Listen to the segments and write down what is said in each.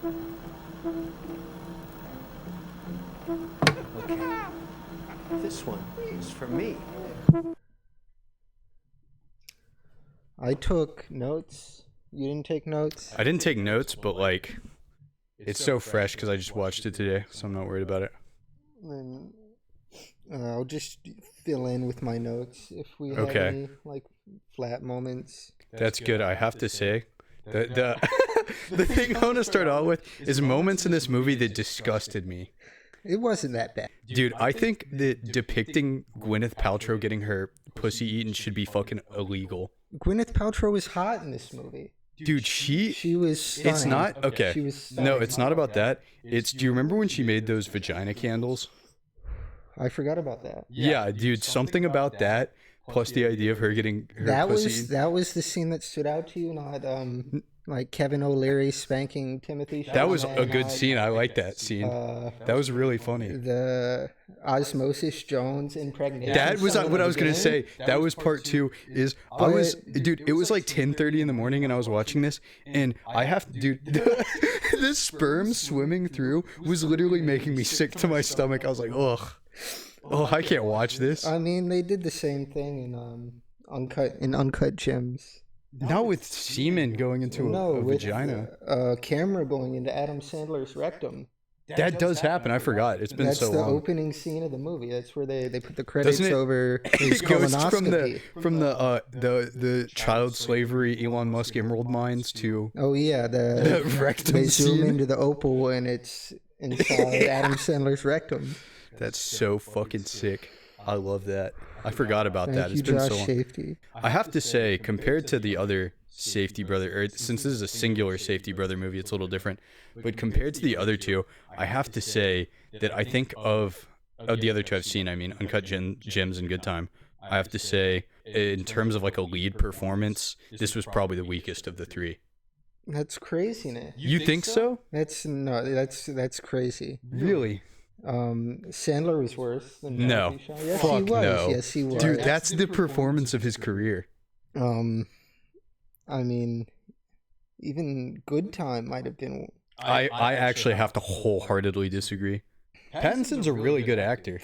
Okay. This one is for me. I took notes. You didn't take notes? I didn't take notes, but like, it's so fresh because I just watched it today, so I'm not worried about it. Then I'll just fill in with my notes if we have Okay. any like flat moments. That's good. I have to say, the the thing I want to start out with is moments in this movie that disgusted me. It wasn't that bad. Dude, I think that depicting Gwyneth Paltrow getting her pussy eaten should be fucking illegal. Gwyneth Paltrow was hot in this movie. Dude, she was stunning. it's not okay. She was stunning. No, it's not about that. It's do you remember when she made those vagina candles? I forgot about that. Yeah, dude, something about that plus the idea of her getting her pussy eaten. That was the scene that stood out to you, not like Kevin O'Leary spanking Timothy Chalamet. That was a good scene. I like that scene. That was really funny. The Osmosis Jones impregnation. That was what I was gonna say. That was part two. Is I was, dude. It was like 10:30 in the morning, and I was watching this, and I have to, dude. The sperm swimming through was literally making me sick to my stomach. I was like, ugh, oh, I can't watch this. I mean, they did the same thing in Uncut Gems. Not with semen going into a vagina. Camera going into Adam Sandler's rectum. That does happen. I forgot. It's been so long. That's the opening scene of the movie. That's where they put the credits over his it goes colonoscopy. from the child slavery Elon Musk emerald mines to the rectum they zoom scene. into the opal and it's inside Adam Sandler's rectum. That's so fucking sick. I love that. I forgot about that. It's Thank you, been Josh so long. Safety. I have to say, compared to the other Safety Brother, or since this is a singular Safety Brother movie, it's a little different. But compared to the other two, I have to say that I think of the other two I've seen, I mean, Uncut Gems and Good Time, I have to say, in terms of like a lead performance, this was probably the weakest of the three. That's craziness. You think so? That's crazy. Really? Sandler was worse than No. Marty Shaw. Yes, Fuck he was. no. Yes, he was. Dude, that's the performance of his career. I mean, even Good Time might have been. I actually have to wholeheartedly disagree. Pattinson's a really good actor.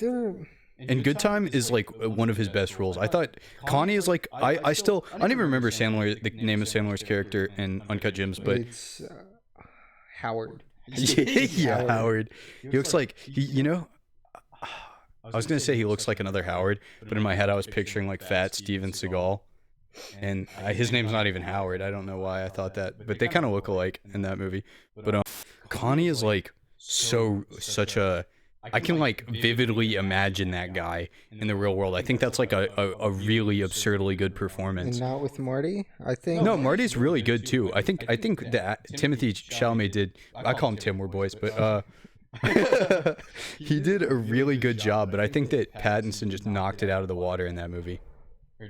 And Good Time is like one of his best roles. I thought Connie is like I don't even remember the name of Sandler's character in Uncut Gems, but It's Howard. yeah, Howard. He looks like I was gonna say he looks like another Howard, but in my head I was picturing like fat Steven Seagal, and his name's not even Howard. I don't know why I thought that, but they kind of look alike in that movie. But Connie is like such a. I can like vividly imagine that guy in the real world. I think that's like a really absurdly good performance. And not with Marty, I think. No, Marty's really good too. I think that Timothy Chalamet did. I call him Tim. We're boys, but he did a really good job. But I think that Pattinson just knocked it out of the water in that movie,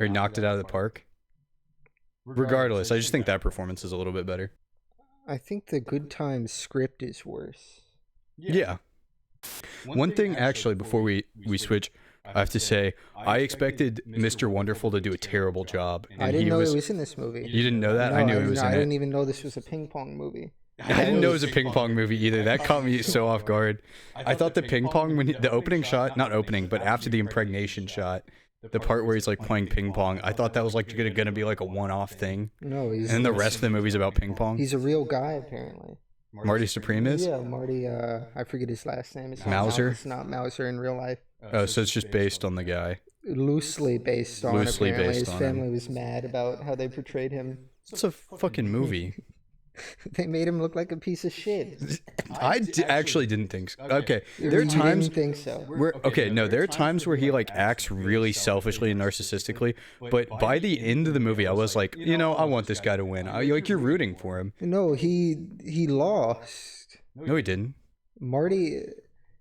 or knocked it out of the park. Regardless, I just think that performance is a little bit better. I think the Good Time script is worse. Yeah. One thing, actually, before we switch, I have to say, I expected Mr. Wonderful to do a terrible job. And I didn't know it was in this movie. You didn't know that? No, I knew it was in it. I didn't even know this was a ping pong movie. I didn't know it was a ping pong movie either. That caught me so off guard. I thought the ping pong, the opening shot, not opening, but after the impregnation shot, the part where he's like playing ping pong, I thought that was like going to be like a one-off thing. No, and the rest of the movie's about ping pong. He's a real guy, apparently. Marty Supreme is? Yeah, Marty, I forget his last name. It's Mauser? It's not Mauser in real life. Oh, so it's just based on the guy. Loosely based on Loosely apparently. based His on family him. was mad about how they portrayed him. It's a fucking movie. They made him look like a piece of shit. Actually didn't think so. Okay, there are You times didn't think so. there are times where he like acts really selfishly and narcissistically, but by the end of the movie I was like, I want this guy to win. You're rooting for him. No, he lost. No, he didn't. Marty,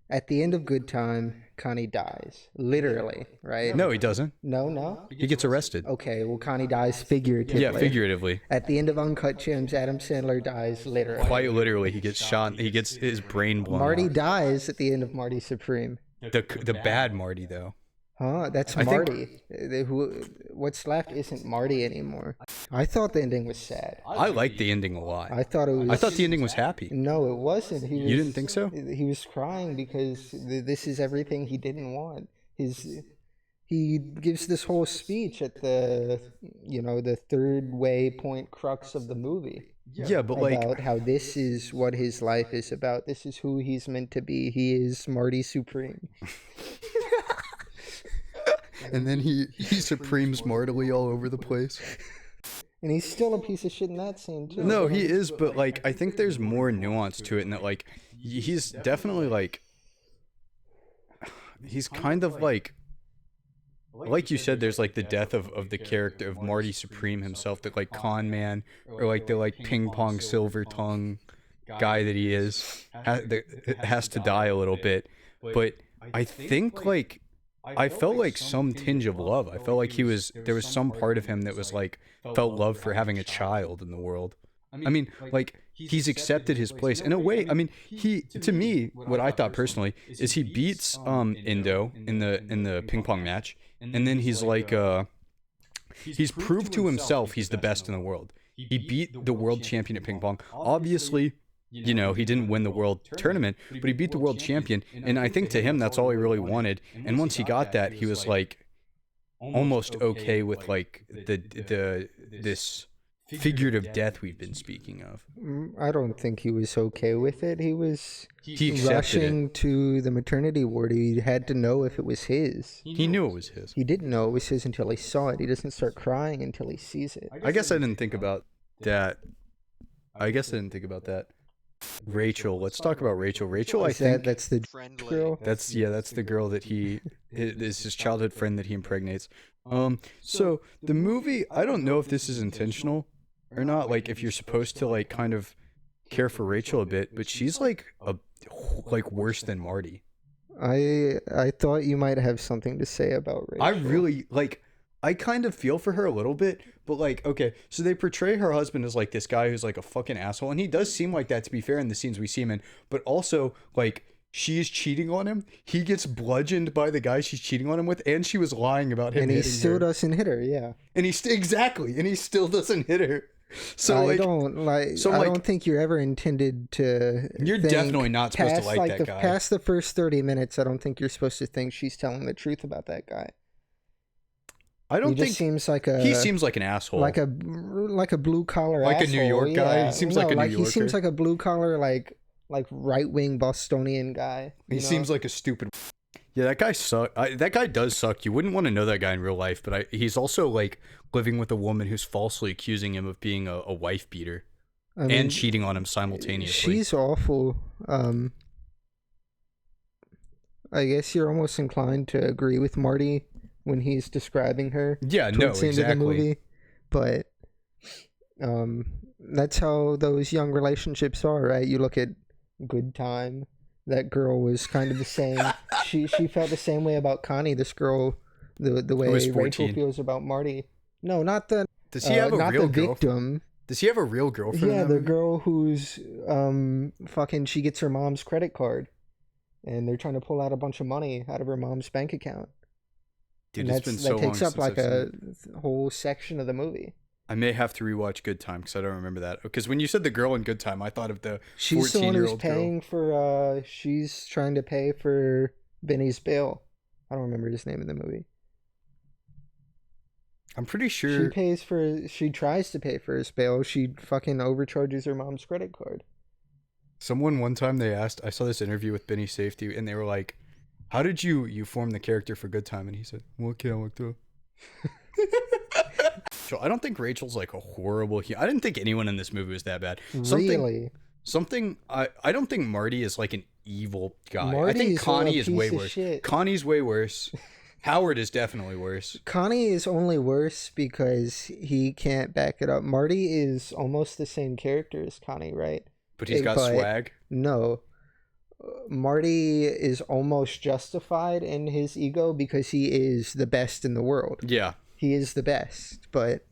at the end of Good Time, Connie dies. Literally, right? No, he doesn't. No? He gets arrested. Okay, well, Connie dies figuratively. Yeah, figuratively. At the end of Uncut Gems, Adam Sandler dies literally. Quite literally, he gets shot. He gets his brain blown Marty off. dies at the end of Marty Supreme. The bad Marty though. Huh? That's I think- Marty. What's left isn't Marty anymore. I thought the ending was sad. I liked the ending a lot. I thought it was. I thought the ending was happy. No, it wasn't. You didn't think so? He was crying because this is everything he didn't want. He gives this whole speech at the third waypoint crux of the movie. Yeah, but like, About how this is what his life is about. This is who he's meant to be. He is Marty Supreme. and then he supremes Martily all over the place. And he's still a piece of shit in that scene too. No, he is, but like, I think there's more nuance to it, in that like, he's definitely like, he's kind of like you said, there's like the death of the character of Marty Supreme himself, that like con man, or like the like ping pong silver tongue guy that he is, has to die a little bit. But I think like, I felt like some tinge of love. I felt like there was some part of him that was like, felt love for having a child in the world. I mean, like, he's accepted his place in a way. I mean, to me, what I thought personally is he beats Indo in the ping pong match, and then he's like, he's proved to himself he's the best in the world. He beat the world champion at ping pong. Obviously, he didn't win the world tournament, but he beat the world champion, and I think to him that's all he really wanted. And once he got that, he was like almost okay with like this figurative death we've been speaking of. I don't think he was okay with it. He accepted rushing it. to the maternity ward. He had to know if it was his. He knew it was his. He didn't know it was his until he saw it. He doesn't start crying until he sees it. I guess I didn't think about that. Rachel. Let's talk about Rachel. Rachel, I think That's the Friendly. girl. that's the girl that is his childhood friend that he impregnates. So the movie, I don't know if this is intentional or not. Like, if you're supposed to like kind of care for Rachel a bit, but she's like worse than Marty. I thought you might have something to say about Rachel. I really I kind of feel for her a little bit, but like, okay, so they portray her husband as like this guy who's like a fucking asshole, and he does seem like that, to be fair, in the scenes we see him in, but also like, she's cheating on him. He gets bludgeoned by the guy she's cheating on him with, and she was lying about him. And he hitting still her. doesn't hit her. Yeah. And he still doesn't hit her. So I like, don't think you're ever intended to. You're think definitely not supposed to like that guy. Past the first 30 minutes, I don't think you're supposed to think she's telling the truth about that guy. I don't He think just seems like a. he seems like an asshole. like a blue collar, Like a New York guy? Yeah. He seems like a New He seems Yorker. like a blue collar, like right wing Bostonian guy. He seems like a stupid. Yeah, that guy suck. That guy does suck. You wouldn't want to know that guy in real life, but he's also like living with a woman who's falsely accusing him of being a wife beater and cheating on him simultaneously. She's awful. I guess you're almost inclined to agree with Marty when he's describing her. Yeah, no, towards the end of the exactly. movie. But that's how those young relationships are, right? You look at Good Time. That girl was kind of the same. she felt the same way about Connie. This girl, the way was Rachel 14. feels about Marty. No, not the. Does he have a not real the girlfriend? victim. Does he have a real girlfriend? Yeah, in that the movie? girl who's fucking. She gets her mom's credit card, and they're trying to pull out a bunch of money out of her mom's bank account. Dude, And it's been so that takes long up since like I've seen a whole section of the movie. I may have to rewatch Good Time because I don't remember that. Because when you said the girl in Good Time, I thought of the She's the one who's 14-year-old girl. paying for. She's trying to pay for Benny's bail. I don't remember his name in the movie. I'm pretty sure. She tries to pay for his bail. She fucking overcharges her mom's credit card. Someone one time they asked. I saw this interview with Benny Safety, and they were like, "How did you form the character for Good Time?" And he said, "What character?" So I don't think Rachel's like a horrible. I didn't think anyone in this movie was that bad. Really? I don't think Marty is like an evil guy. I Marty's think Connie a is way piece of worse. shit. Connie's way worse. Howard is definitely worse. Connie is only worse because he can't back it up. Marty is almost the same character as Connie, right? But he's got swag. No. Marty is almost justified in his ego because he is the best in the world. Yeah. He is the best, but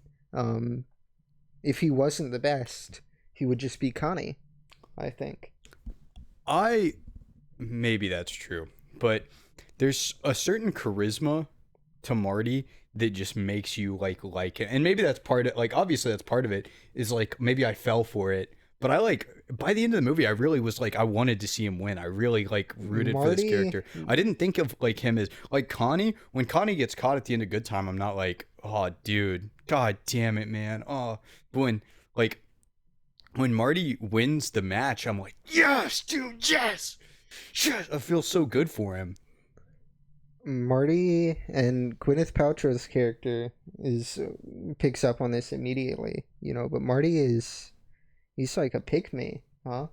if he wasn't the best, he would just be Connie, I think. Maybe that's true, but there's a certain charisma to Marty that just makes you like it. And maybe that's part of, like, obviously that's part of it, is like maybe I fell for it. But I like, by the end of the movie, I really was like, I wanted to see him win. I really like rooted for this Marty- character. I didn't think of like him as like Connie. When Connie gets caught at the end of Good Time, I'm not like, oh, dude, god damn it, man. Oh, but when Marty wins the match, I'm like, yes, dude, yes, yes. I feel so good for him. Marty and Gwyneth Paltrow's character picks up on this immediately, you know, but he's like a pick-me, huh?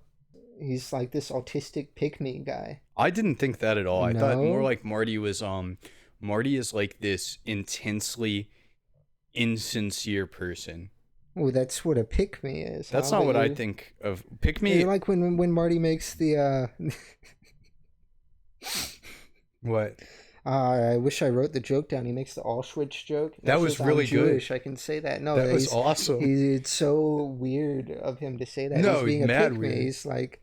He's like this autistic pick-me guy. I didn't think that at all. I thought more No? like Marty is like this intensely insincere person. Oh, that's what a pick-me is. That's huh? not But what I you're- think of. Pick me. You're like when Marty makes the What? I wish I wrote the joke down. He makes the Auschwitz joke. That He was says, really I'm good. Jewish. I can say that. No, That was he's, awesome. it's so weird of him to say that. No, he's being mad a pick-me. weird. He's like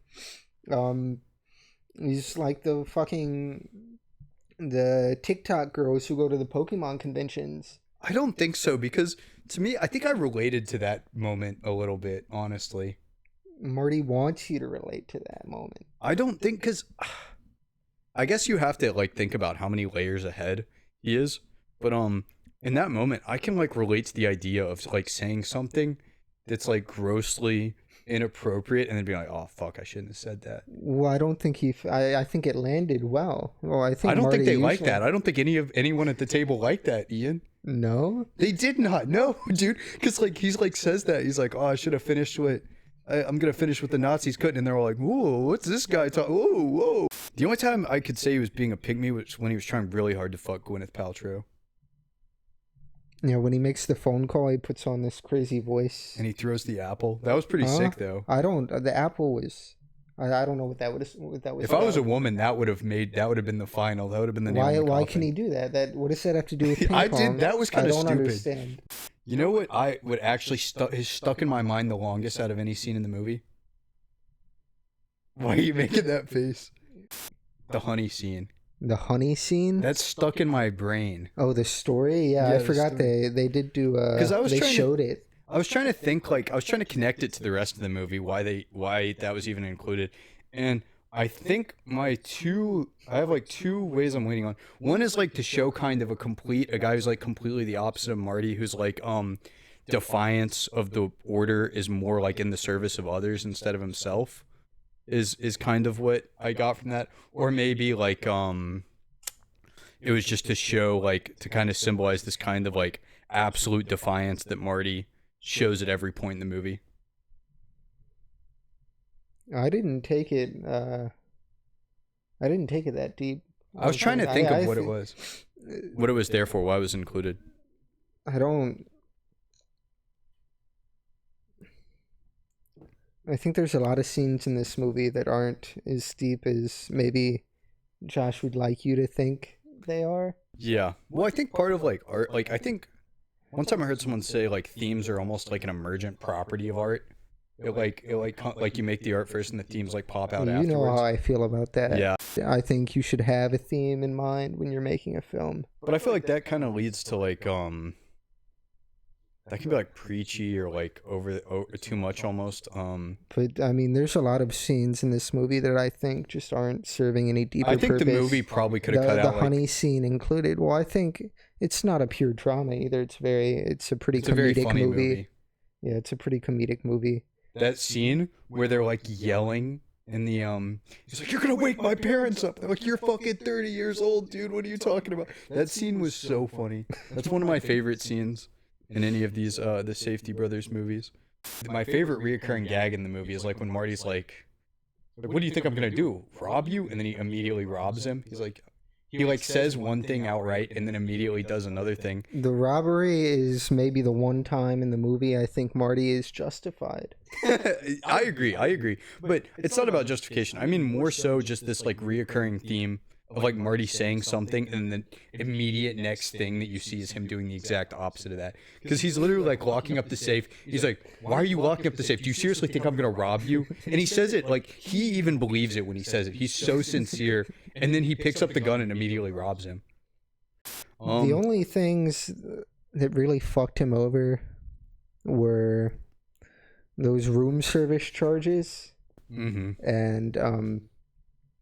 the TikTok girls who go to the Pokemon conventions. I don't think so, because to me, I think I related to that moment a little bit, honestly. Marty wants you to relate to that moment. I don't think, because I guess you have to like think about how many layers ahead he is. But in that moment, I can like relate to the idea of like saying something that's like grossly inappropriate and then being like, oh fuck, I shouldn't have said that. Well, I don't think I think it landed well. Well, I think I don't Marty think they like usually- that. I don't think anyone at the table liked that, Ian. No? They did not. No, dude. Because like he's like says that he's like, oh, I should have finished with. I'm gonna finish what the Nazis couldn't, and they're all like, "Whoa, what's this guy talking? Whoa, whoa." The only time I could say he was being a pygmy was when he was trying really hard to fuck Gwyneth Paltrow, Yeah, when he makes the phone call, he puts on this crazy voice. and he throws the apple. That was pretty Huh? sick, though. I don't. The apple was. I don't know what that was. If I was a about. woman, that would have been the final. That would have been the nail in the Why coffin. can he do that? What does that have to do with ping I pong? did. That was kind I of don't stupid. understand. You know what? I would actually is stuck in my mind the longest out of any scene in the movie. Why are you making that face? The honey scene. The honey scene. That's stuck in my brain. Oh, the story. Yeah, Yeah, I the forgot story. they did do. 'Cause I was they trying to- showed it. I was trying to think, like, I was trying to connect it to the rest of the movie, why that was even included. And I think I have like two ways I'm leaning on. One is like to show kind of a guy who's like completely the opposite of Marty, who's like, defiance of the order is more like in the service of others instead of himself, is kind of what I got from that. Or maybe like, it was just to show, like, to kind of symbolize this kind of like absolute defiance that Marty shows at every point in the movie. I didn't take it. I didn't take it that deep. I was trying to think of what it thi- was, what it was there for, why it was included. I don't. I think there's a lot of scenes in this movie that aren't as deep as maybe Josh would like you to think they are. Yeah. Well, I think part of like art, like I think one time I heard someone say like themes are almost like an emergent property of art. Like you make the art first and the themes like pop out You afterwards. know how I feel about that. Yeah. I think you should have a theme in mind when you're making a film. But I feel like that kind of leads to like that can be like preachy or like over too much almost. But I mean, there's a lot of scenes in this movie that I think just aren't serving any deeper I think purpose. the movie probably could have cut The out honey like, scene included. Well, I think it's not a pure drama either. It's a pretty it's a very comedic funny movie. movie. Yeah, it's a pretty comedic movie. That scene where they're like yelling in the he's like, "You're gonna wake my parents up." They're like, "You're fucking 30 years old, dude. What are you talking about?" That scene was so funny. That's one of my favorite scenes in any of these the Safety Brothers movies. My favorite reoccurring gag in the movie is like when Marty's like, "What do you think I'm gonna do? Rob you?" And then he immediately robs him. He's like, he like says one thing outright and then immediately does another thing. The robbery is maybe the one time in the movie I think Marty is justified. I agree. But it's not about justification. I mean more so just this like reoccurring theme of like Marty saying something and the immediate next thing that you see is him doing the exact opposite of that. Because he's literally like locking up the safe. He's like, "Why are you locking up the safe? Do you seriously think I'm gonna rob you?" And he says it like he even believes it when he says it. He's so sincere. And then he picks up the gun and immediately robs him. The only things that really fucked him over were those room service charges, and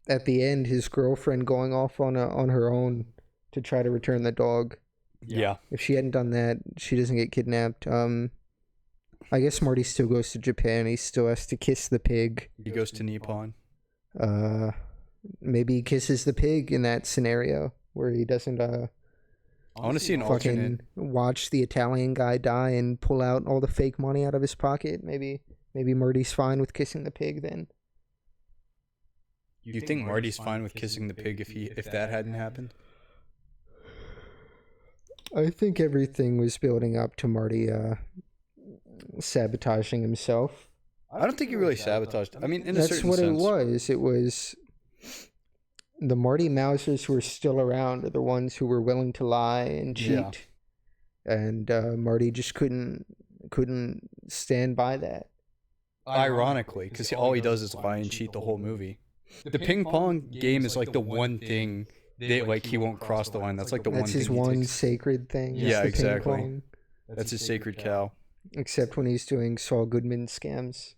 at the end, his girlfriend going off on her own to try to return the dog. Yeah. If she hadn't done that, she doesn't get kidnapped. I guess Marty still goes to Japan. He still has to kiss the pig. He goes to Nippon. Maybe he kisses the pig in that scenario where he doesn't I want to see an fucking alternate. watch the Italian guy die and pull out all the fake money out of his pocket. Maybe Marty's fine with kissing the pig then. You think Marty's fine with kissing the pig if that hadn't happened? I think everything was building up to Marty sabotaging himself. I don't think he really sabotaged. I mean, in a That's certain what sense. it was. It was the Marty Mousers who were still around are the ones who were willing to lie and cheat. Yeah. And Marty just couldn't stand by that. Ironically, because all he does is lie and cheat the whole movie. The ping pong game is like the one thing that like he won't cross the line. That's like the one That's thing his he one takes. sacred thing. is Yeah, the ping exactly. pong. That's his sacred cow. Except when he's doing Saul Goodman scams.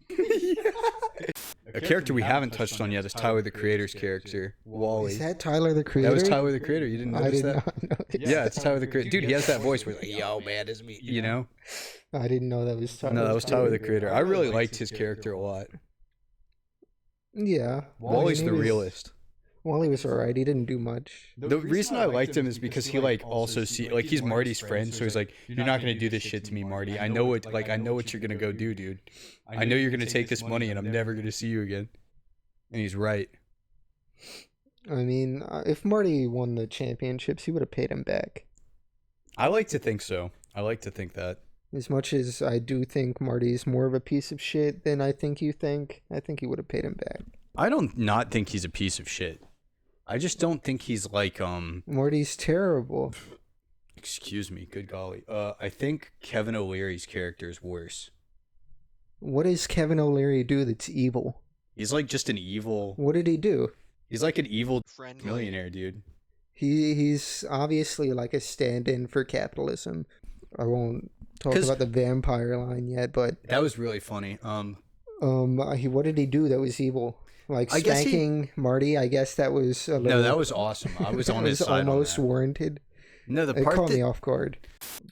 A character we haven't touched on yet is Tyler the Creator's character, Wally. Is that Tyler the Creator? That was Tyler the Creator. You didn't I notice did that? not know that. Yeah, it's Tyler the Creator. Dude, he has that voice where he's like, yo, man, it's me. You know? I didn't know that was Tyler. No, that was Tyler the Creator. I really liked his character a lot. Yeah. Wally's the realist. Wally was alright. He didn't do much. The reason I liked him is because he like also he's Marty's friend, so he's like, you're not gonna do this shit to me, Marty. I know what you're gonna go do, dude. I know you're gonna take this money and I'm never gonna see you again. And he's right. I mean, if Marty won the championships, he would have paid him back. I like to think so. I like to think that. As much as I do think Marty's more of a piece of shit than I think you think, I think he would have paid him back. I don't not think he's a piece of shit. I just don't think he's like Marty's terrible. Excuse me, good golly. I think Kevin O'Leary's character is worse. What does Kevin O'Leary do that's evil? He's like just an evil. What did he do? He's like an evil millionaire, dude. He's obviously like a stand-in for capitalism. I won't talk about the vampire line yet, but that was really funny. What did he do that was evil? Like spanking Marty? I guess that was a little... No, that was awesome. I was on his side. Almost warranted. No, the it part caught that... me off guard.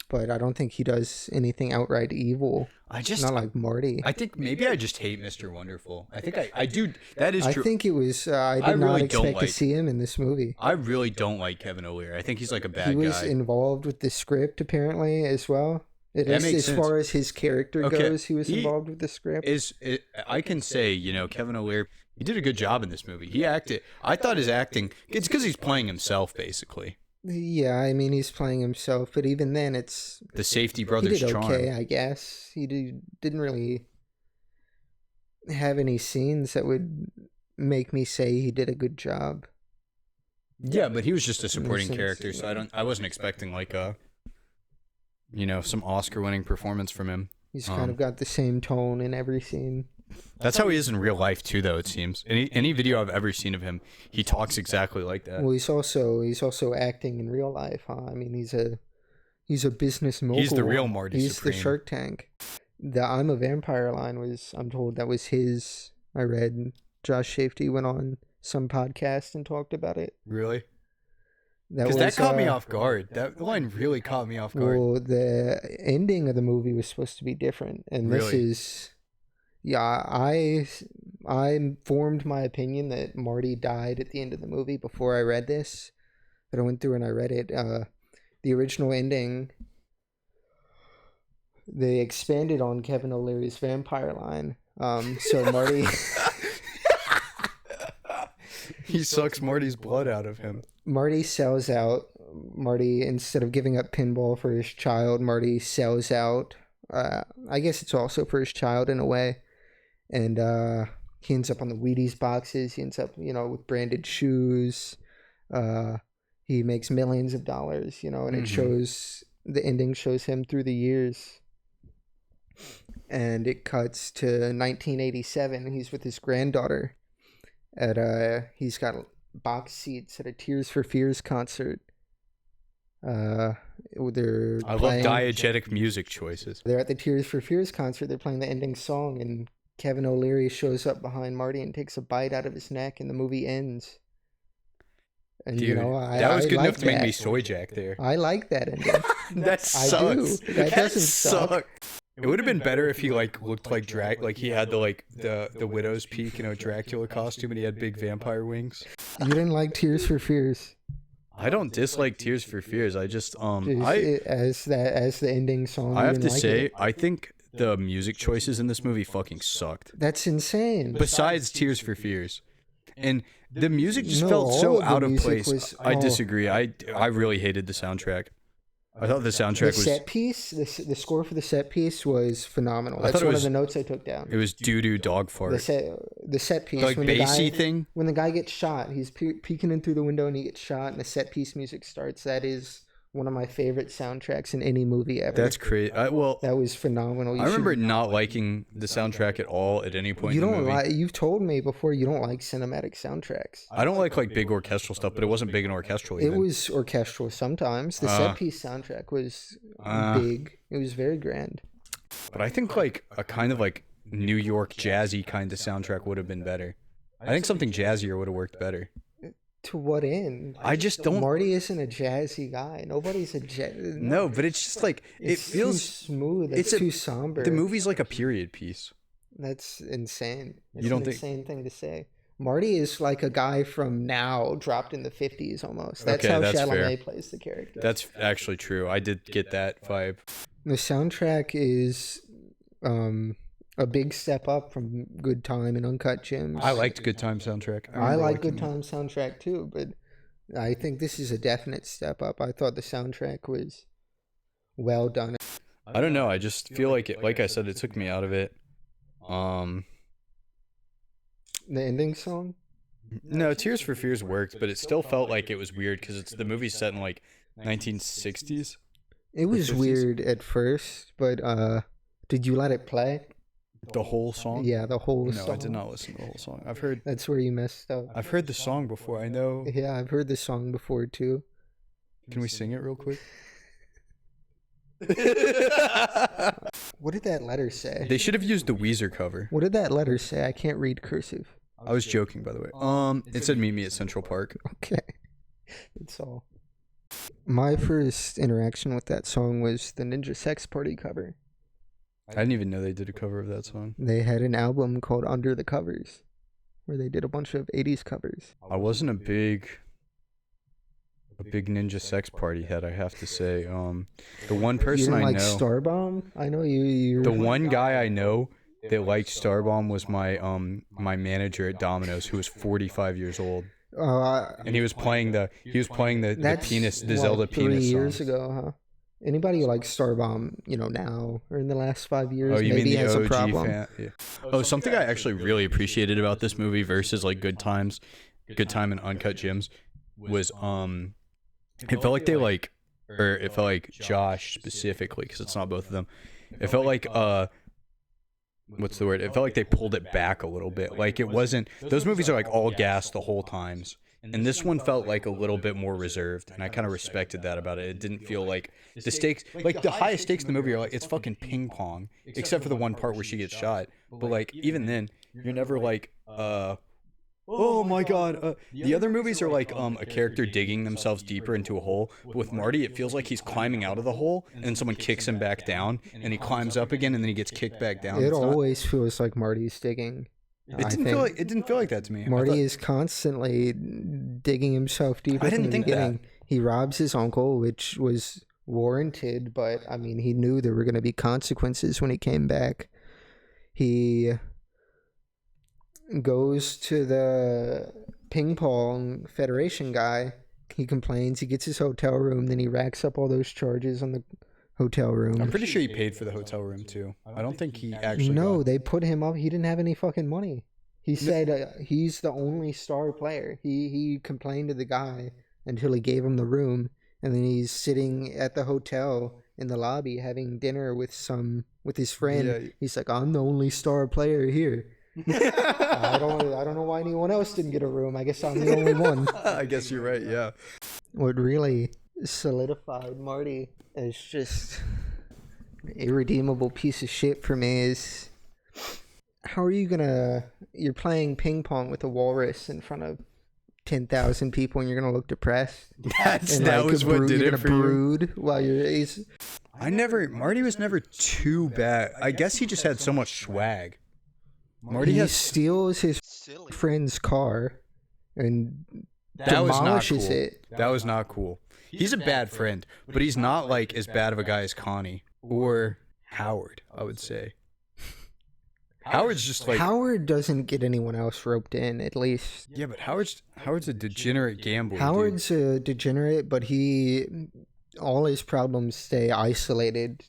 But I don't think he does anything outright evil. Not like Marty. I think maybe I just hate Mr. Wonderful. I think I do. That is true. I think it was... I did not expect to see him in this movie. I really don't like Kevin O'Leary. I think he's like a bad guy. He was involved with the script, apparently, as well. As far as his character goes, he was involved with the script. I can say, Kevin O'Leary, he did a good job in this movie. He acted. I thought his acting. It's because he's playing himself, basically. Yeah, I mean he's playing himself, but even then, it's the Safety Brothers he did charm. Okay, I guess he didn't really have any scenes that would make me say he did a good job. Yeah, but he was just a supporting character, so I wasn't expecting some Oscar-winning performance from him. He's kind of got the same tone in every scene. That's how he is in real life too, though. It seems any video I've ever seen of him, he talks exactly like that. Well, he's also acting in real life, huh? I mean, he's a business mogul. He's the real Marty He's Supreme. the Shark Tank. The "I'm a Vampire" line I'm told that was his. I read Josh Safety went on some podcast and talked about it. Really? Because that caught me off guard. That line really caught me off guard. Well, the ending of the movie was supposed to be different, and this is. Yeah, I formed my opinion that Marty died at the end of the movie before I read this. But I went through and I read it. The original ending, they expanded on Kevin O'Leary's vampire line. So Marty... He sucks Marty's blood out of him. Marty sells out. Marty, instead of giving up pinball for his child, Marty sells out. I guess it's also for his child in a way. And he ends up on the Wheaties boxes. He ends up, with branded shoes. He makes millions of dollars, and it shows, the ending shows him through the years. And it cuts to 1987. He's with his granddaughter. He's got box seats at a Tears for Fears concert. They're I love playing- diegetic music choices. They're at the Tears for Fears concert. They're playing the ending song, and Kevin O'Leary shows up behind Marty and takes a bite out of his neck, and the movie ends. And Dude, that was good enough to make me soy jack there. I like that ending. That sucks. I do. That doesn't suck. It would have been better if he like looked like like he had the widow's peak, Dracula costume, and he had big vampire wings. You didn't like Tears for Fears. I don't dislike Tears for Fears. I just as the ending song. I have to say, I think the music choices in this movie fucking sucked. That's insane. Besides Tears for Fears. And the music just felt so out of place. I disagree. I really hated the soundtrack. I thought the soundtrack was... The set piece, the score for the set piece was phenomenal. That's one of the notes I took down. It was doo-doo dog fart. The set piece. Like bassy thing? When the guy gets shot, he's peeking in through the window and he gets shot and the set piece music starts. That is one of my favorite soundtracks in any movie ever. That's crazy. That was phenomenal. I remember not liking the soundtrack at all at any point in the movie. You've told me before you don't like cinematic soundtracks. I don't like big orchestral stuff, but it wasn't big and orchestral even. It was orchestral sometimes. The set piece soundtrack was big. It was very grand. But I think like a kind of like New York jazzy kind of soundtrack would have been better. I think something jazzier would have worked better. To what end? I just don't. Marty isn't a jazzy guy. Nobody's a No, but it's just like it feels too smooth. It's too somber. The movie's like a period piece. That's insane. It's you don't an insane thing to say. Marty is like a guy from now, dropped in the 50s almost. That's how Chalamet plays the character. That's actually true. I did get that vibe. The soundtrack is a big step up from Good Time and Uncut Gems. I liked Good Time soundtrack. I like Good Time soundtrack too, but I think this is a definite step up. I thought the soundtrack was well done. I don't know. I just feel like it. Like I said, it took me out of it. The ending song? No, Tears for Fears worked, but it still felt like it was weird because the movie's set in like 1960s. It was weird at first, but did you let it play? The whole song? Yeah, the whole song. No, I did not listen to the whole song. I've heard... That's where you messed up. I've heard the song before, I know. Yeah, I've heard the song before, too. Can we sing it real quick? What did that letter say? They should have used the Weezer cover. What did that letter say? I can't read cursive. I was joking, by the way. It said meet me at Central Park. Okay. That's all. My first interaction with that song was the Ninja Sex Party cover. I didn't even know they did a cover of that song. They had an album called Under the Covers, where they did a bunch of 80s covers. I wasn't a big Ninja Sex Party head, I have to say. The one person I know... You didn't like Starbomb? I know you... The one guy I know that liked Starbomb was my my manager at Domino's, who was 45 years old. And he was playing the penis, the Zelda penis 3 years songs. ago, huh? Anybody who likes Starbomb, now or in the last 5 years, you maybe mean the has OG a problem. fan? Yeah. Oh, something I actually really appreciated about this movie versus like Good Time and Uncut Gems was it felt like it felt like Josh specifically, because it's not both of them. It felt like what's the word? It felt like they pulled it back a little bit. Like it wasn't. Those movies are like all gas the whole times. And this one felt like a little bit more reserved, and I kind of respected that about it. It didn't feel like the stakes, like the highest stakes in the movie are like, it's fucking ping pong, except for the one part where she gets shot. But like, even then, you're never like, oh my god. The other movies are like a character digging themselves deeper into a hole. But with Marty, it feels like he's climbing out of the hole, and then someone kicks him back down, and he climbs up again, and then he gets kicked back down. It always feels like Marty's digging. It didn't feel like that to me. Marty is constantly digging himself deeper. I didn't think that. He robs his uncle, which was warranted, but I mean, he knew there were going to be consequences when he came back. He goes to the ping pong federation guy. He complains. He gets his hotel room. Then he racks up all those charges on the hotel room. I'm pretty sure he paid for the hotel room too. I don't think he actually. No, they put him up. He didn't have any fucking money. He said he's the only star player. He complained to the guy until he gave him the room, and then he's sitting at the hotel in the lobby having dinner with his friend. Yeah. He's like, I'm the only star player here. I don't know why anyone else didn't get a room. I guess I'm the only one. I guess you're right. Yeah. What really solidified Marty as just an irredeemable piece of shit for me is how are you gonna you're playing ping pong with a walrus in front of 10,000 people and you're gonna look depressed. That was what did it for you. Brood while you're. Marty was never too bad. I guess he just had so much swag. He steals his friend's car and that was not demolishes cool. it. That was not cool. He's a bad friend, but he's not like as bad of a guy as Connie or Howard, I would say. Howard's just like Howard doesn't get anyone else roped in, at least. Yeah, but Howard's a degenerate gambler. Howard's a degenerate, but all his problems stay isolated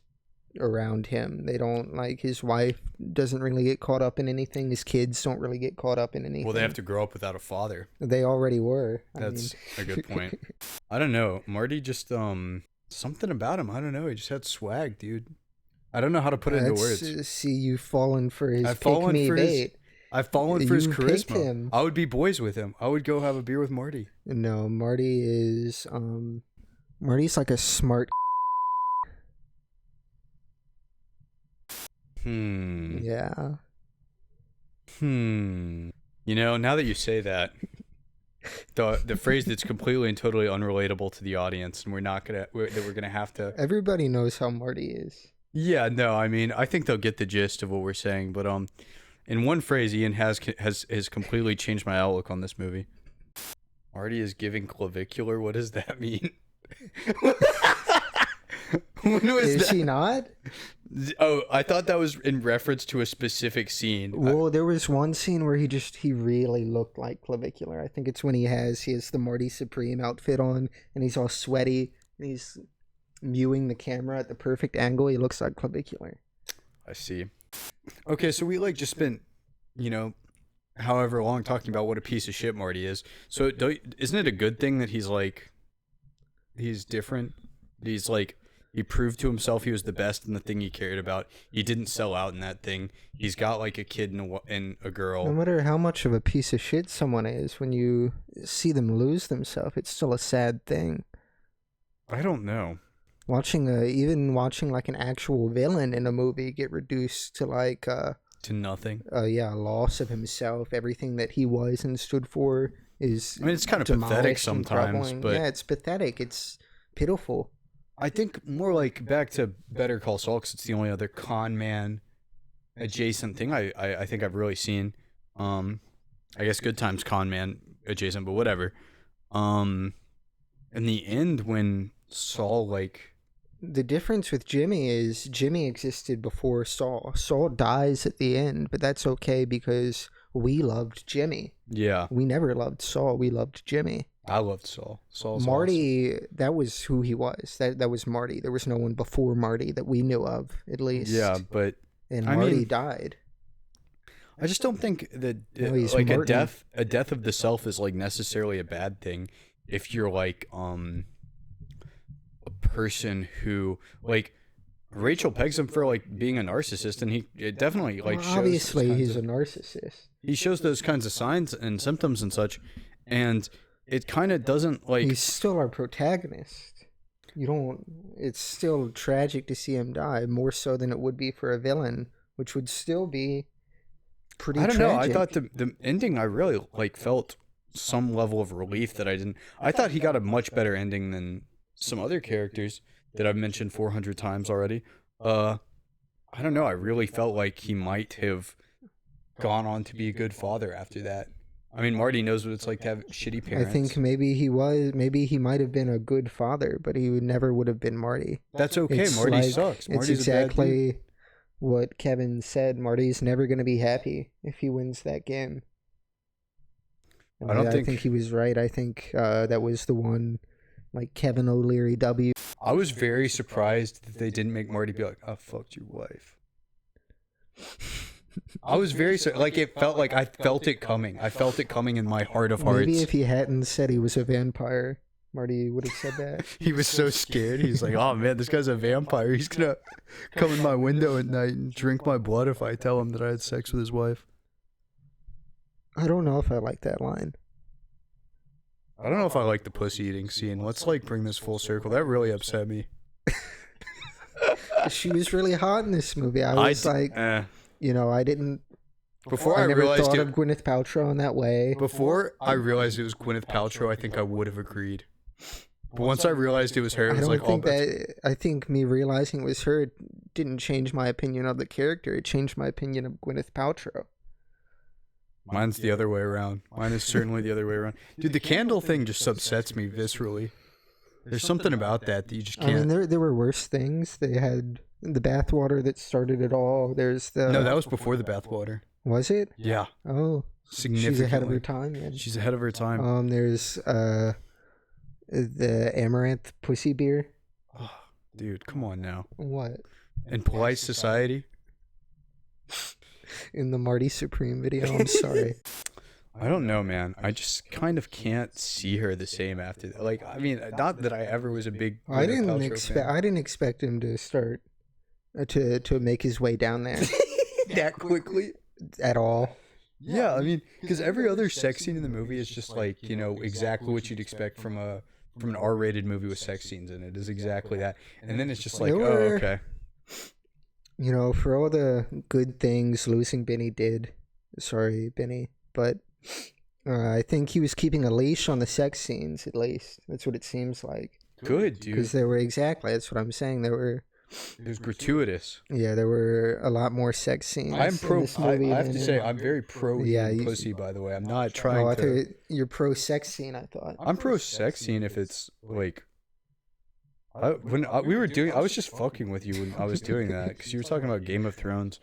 around him. They don't, like, his wife doesn't really get caught up in anything. His kids don't really get caught up in anything. Well, they have to grow up without a father. They already were. That's a good point. I don't know. Marty just something about him. I don't know. He just had swag, dude. I don't know how to put it into words. See, you've fallen for his pick-me bait. I've fallen for his charisma. Him. I would be boys with him. I would go have a beer with Marty. No, Marty is Marty's like a smart. Yeah. You know, now that you say that, the phrase that's completely and totally unrelatable to the audience, and we're gonna have to. Everybody knows how Marty is. Yeah, no, I mean, I think they'll get the gist of what we're saying, but in one phrase, Ian has completely changed my outlook on this movie. Marty is giving clavicular. What does that mean? Is he not? Oh, I thought that was in reference to a specific scene. Well, there was one scene where he really looked like clavicular. I think it's when he has the Marty Supreme outfit on and he's all sweaty and he's mewing the camera at the perfect angle. He looks like clavicular. I see. Okay, so we just spent, however long talking about what a piece of shit Marty is. So isn't it a good thing that he's different? He's he proved to himself he was the best in the thing he cared about. He didn't sell out in that thing. He's got a kid and a girl. No matter how much of a piece of shit someone is, when you see them lose themselves, it's still a sad thing. I don't know. Even watching an actual villain in a movie get reduced to to nothing. Loss of himself. Everything that he was and stood for is. I mean, it's kind of pathetic sometimes, but yeah, it's pathetic. It's pitiful. I think more back to Better Call Saul, because it's the only other con man adjacent thing I think I've really seen. I guess Good Times con man adjacent, but whatever. In the end, when Saul the difference with Jimmy is Jimmy existed before Saul. Saul dies at the end, but that's okay because we loved Jimmy. Yeah. We never loved Saul. We loved Jimmy. I loved Saul. Saul's Marty, awesome. That was who he was. That was Marty. There was no one before Marty that we knew of, at least. Yeah, but and Marty died. I just don't think that a death of the self is necessarily a bad thing if you're a person who Rachel pegs him for being a narcissist, and he definitely shows obviously he's a narcissist. He shows those kinds of signs and symptoms and such, and it kind of doesn't he's still our protagonist. It's still tragic to see him die, more so than it would be for a villain, which would still be pretty tragic. I don't know. I thought the ending, I really felt some level of relief that I thought he got a much better ending than some other characters that I've mentioned 400 times already. I don't know. I really felt like he might have gone on to be a good father after that. I mean, Marty knows what it's like to have shitty parents. I think maybe he might have been a good father, but he never would have been Marty. That's okay. Marty sucks. Marty's exactly what Kevin said. Marty's never going to be happy if he wins that game. I think he was right. I think that was the one, Kevin O'Leary W. I was very surprised that they didn't make Marty be like, I fucked your wife. I was very it felt like I felt it coming. I felt it coming in my heart of hearts. Maybe if he hadn't said he was a vampire, Marty would have said that. He was so scared. He's like, oh man, this guy's a vampire. He's gonna come in my window at night and drink my blood if I tell him that I had sex with his wife. I don't know if I like that line. I don't know if I like the pussy eating scene. Let's like bring this full circle. That really upset me. She was really hot in this movie. I was I didn't. Before I I never realized thought it, of Gwyneth Paltrow in that way. before I realized it was Gwyneth Paltrow, I think I would have agreed. But once I realized it was her, it I was don't like, oh, think that. I think me realizing it was her didn't change my opinion of the character. It changed my opinion of Gwyneth Paltrow. mine's the other way around. Mine is certainly the other way around. Dude, the candle thing just upsets me viscerally. There's something about that you just I mean, can't. there were worse things. They had the bathwater that started it all. There's the. No, that was before the bathwater. Was it? Yeah, Oh, significantly. she's ahead of her time. Yeah. She's ahead of her time. There's the amaranth pussy beer. Oh, dude, come on now. What? In polite society. In the Marty Supreme video. I'm sorry. I don't know, man. I just kind of can't see her the same after. Like, I mean, not that I ever was a big. I Gwyneth didn't Paltrow expect. fan. I didn't expect him to start to make his way down there that quickly. at all. Yeah, I mean, because every other sex scene in the movie is just like, exactly what you'd expect from an R-rated movie with sex scenes in it. Is exactly that, and then it's just like, There oh, were- okay. You know, for all the good things losing Benny did. Sorry, Benny, but I think he was keeping a leash on the sex scenes. At least that's what it seems like. Good, dude. Because there were exactly. That's what I'm saying. There were. It was gratuitous. Yeah, there were a lot more sex scenes. I'm in pro. this I movie have to than say, in- I'm very pro Yeah, eating you- pussy. By the way, I'm not Oh, trying I to. thought you're pro sex scene. I thought. I'm pro sex scene if it's like. I was just fucking with you when I was doing that because you were talking about Game of Thrones,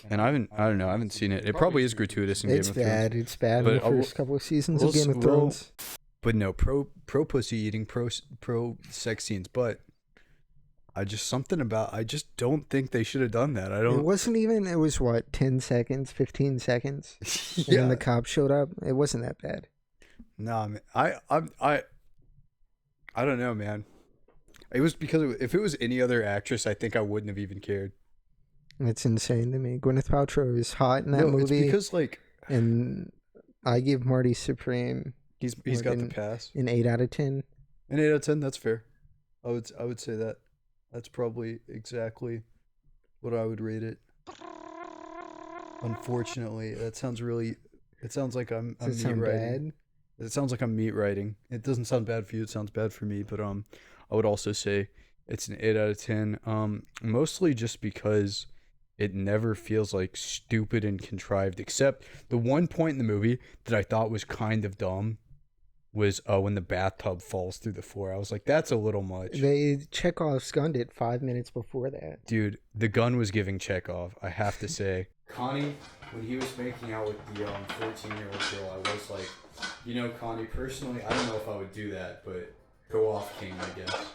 and I don't know, I haven't seen it. It probably is gratuitous in It's Game of Thrones. bad. It's bad But in the we'll- first couple of seasons of we'll- Game of we'll- Thrones. But no, pro pussy eating, pro sex scenes. But I just don't think they should have done that. I It don't. wasn't even. It was what 10 seconds, 15 seconds, and then the cop showed up. It wasn't that bad. Nah, man. I don't know, man. It was because if it was any other actress, I think I wouldn't have even cared. It's insane to me. Gwyneth Paltrow is hot in that No, movie, it's because like and I give Marty Supreme he's More got the than- pass. an 8 out of 10. An 8 out of 10, that's fair. I would say that. That's probably exactly what I would rate it. Unfortunately, that sounds really. It sounds like I'm Does it meat sound writing. bad? It sounds like I'm meat writing. It doesn't sound bad for you. It sounds bad for me. But I would also say it's an 8 out of 10. Mostly just because it never feels like stupid and contrived. Except the one point in the movie that I thought was kind of dumb was when the bathtub falls through the floor. I was like, that's a little much. Chekhov's gunned it 5 minutes before that. Dude, the gun was giving Chekhov, I have to say. Connie, when he was making out with the 14-year-old girl, I was like, Connie, personally, I don't know if I would do that, but go off, King, I guess.